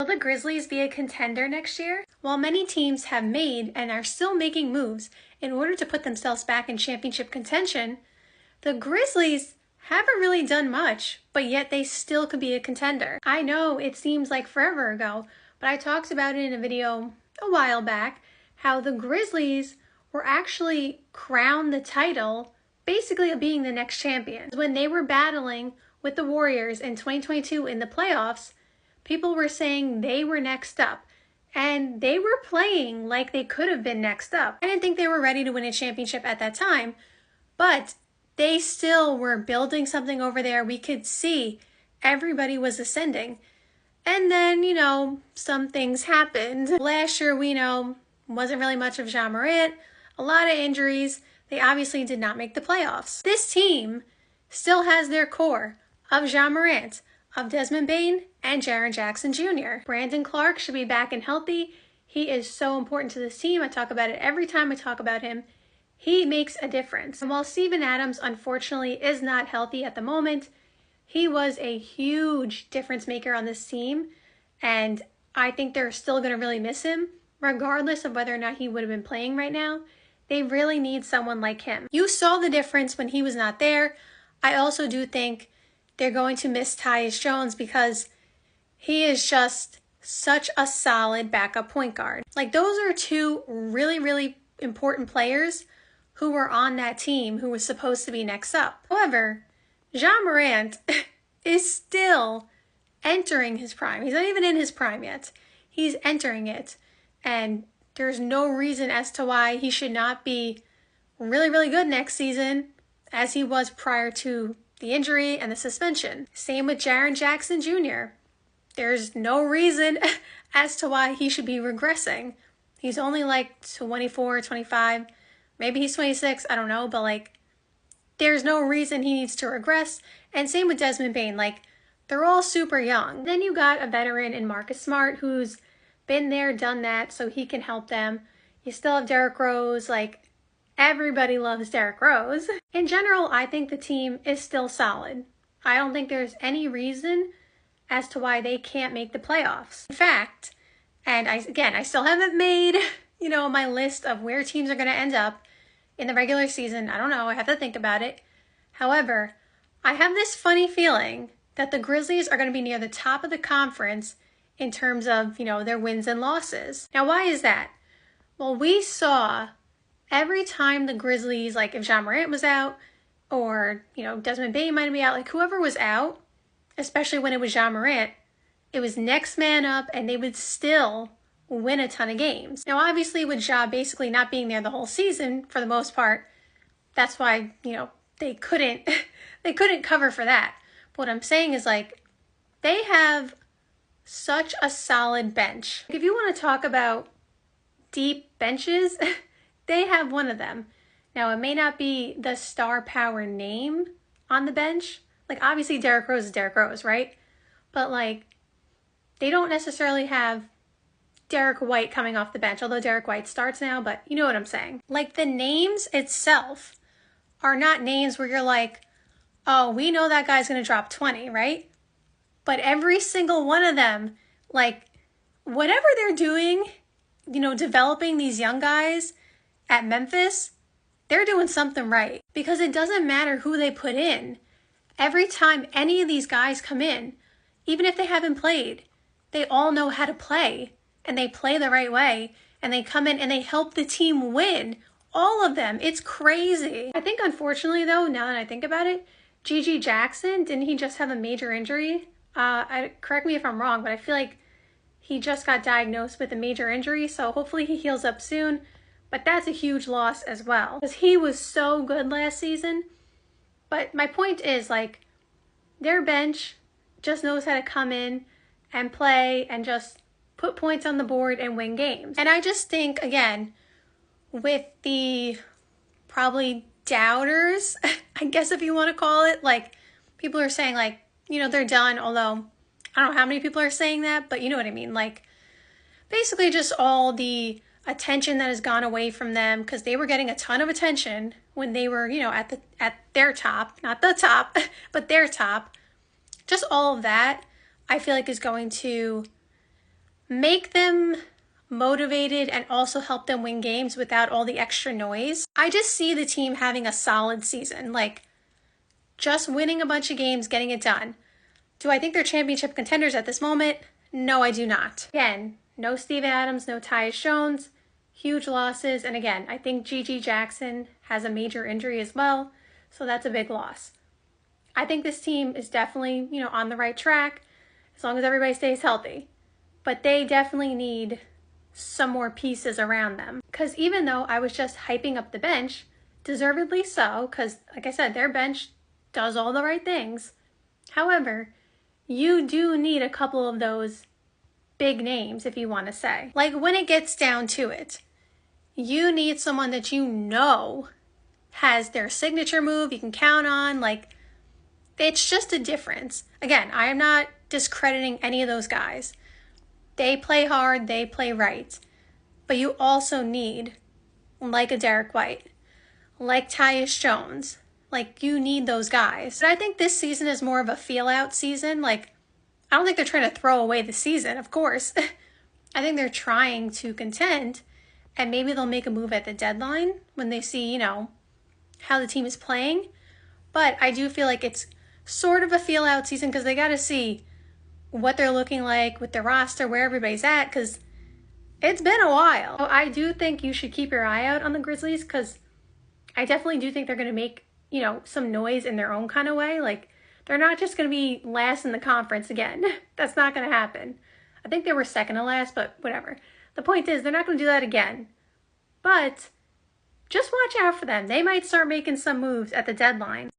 Will the Grizzlies be a contender next year? While many teams have made and are still making moves in order to put themselves back in championship contention, the Grizzlies haven't really done much, but yet they still could be a contender. I know it seems like forever ago, but I talked about it in a video a while back, how the Grizzlies were actually crowned the title basically of being the next champion. When they were battling with the Warriors in 2022 in the playoffs, people were saying they were next up, and they were playing like they could have been next up. I didn't think they were ready to win a championship at that time, but they still were building something over there. We could see everybody was ascending. And then, some things happened. Last year, we know, wasn't really much of Ja Morant, a lot of injuries. They obviously did not make the playoffs. This team still has their core of Ja Morant, of Desmond Bane, and Jaren Jackson Jr. Brandon Clark should be back and healthy. He is so important to this team. I talk about it every time I talk about him. He makes a difference. And while Steven Adams, unfortunately, is not healthy at the moment, he was a huge difference maker on this team. And I think they're still going to really miss him, regardless of whether or not he would have been playing right now. They really need someone like him. You saw the difference when he was not there. I also do think they're going to miss Tyus Jones because he is just such a solid backup point guard. Like, those are two really, really important players who were on that team who was supposed to be next up. However, Ja Morant is still entering his prime. He's not even in his prime yet. He's entering it. And there's no reason as to why he should not be really, really good next season as he was prior to the injury and the suspension. Same with Jaren Jackson Jr. There's no reason as to why he should be regressing. He's only like 24, 25. Maybe he's 26, I don't know, but there's no reason he needs to regress. And same with Desmond Bane, they're all super young. Then you got a veteran in Marcus Smart who's been there, done that, so he can help them. You still have Derrick Rose, everybody loves Derrick Rose. In general, I think the team is still solid. I don't think there's any reason as to why they can't make the playoffs. In fact, and I still haven't made, my list of where teams are going to end up in the regular season. I don't know. I have to think about it. However, I have this funny feeling that the Grizzlies are going to be near the top of the conference in terms of, their wins and losses. Now, why is that? Well, we saw every time the Grizzlies, if Ja Morant was out or, Desmond Bane might be out, whoever was out, especially when it was Ja Morant, it was next man up and they would still win a ton of games. Now, obviously, with Ja basically not being there the whole season for the most part, that's why, they couldn't cover for that. But what I'm saying is, they have such a solid bench. If you want to talk about deep benches, they have one of them. Now, it may not be the star power name on the bench. Obviously, Derrick Rose is Derrick Rose, right? But, they don't necessarily have Derek White coming off the bench, although Derek White starts now, but you know what I'm saying. The names itself are not names where you're oh, we know that guy's going to drop 20, right? But every single one of them, whatever they're doing, developing these young guys at Memphis, they're doing something right. Because it doesn't matter who they put in. Every time any of these guys come in, even if they haven't played, they all know how to play. And they play the right way, and they come in and they help the team win. All of them. It's crazy. I think, unfortunately, though, now that I think about it, G.G. Jackson, didn't he just have a major injury? Correct me if I'm wrong, but I feel like he just got diagnosed with a major injury, so hopefully he heals up soon. But that's a huge loss as well, because he was so good last season. But my point is, their bench just knows how to come in and play and just put points on the board and win games. And I just think, again, with the probably doubters, I guess if you want to call it, people are saying they're done, although I don't know how many people are saying that, but you know what I mean. Basically just all the attention that has gone away from them, because they were getting a ton of attention when they were, at their top, not the top, but their top. Just all of that, I feel like is going to make them motivated and also help them win games without all the extra noise. I just see the team having a solid season, like just winning a bunch of games, getting it done. Do I think they're championship contenders at this moment? No, I do not. Again, no Steven Adams, no Tyus Jones, huge losses. And again, I think Gigi Jackson has a major injury as well, so that's a big loss. I think this team is definitely, on the right track as long as everybody stays healthy. But they definitely need some more pieces around them. Because even though I was just hyping up the bench, deservedly so, because like I said, their bench does all the right things. However, you do need a couple of those big names, if you want to say. Like when it gets down to it, you need someone that has their signature move you can count on. Like, it's just a difference. Again, I am not discrediting any of those guys. They play hard, they play right. But you also need, like a Derek White, like Tyus Jones, like you need those guys. But I think this season is more of a feel-out season. Like, I don't think they're trying to throw away the season, of course. I think they're trying to contend, and maybe they'll make a move at the deadline when they see, how the team is playing. But I do feel like it's sort of a feel-out season because they got to see what they're looking like with the roster, where everybody's at, because it's been a while. So I do think you should keep your eye out on the Grizzlies because I definitely do think they're going to make, some noise in their own kind of way. Like, they're not just going to be last in the conference again. That's not going to happen. I think they were second to last, but whatever. The point is, they're not going to do that again. But just watch out for them. They might start making some moves at the deadline.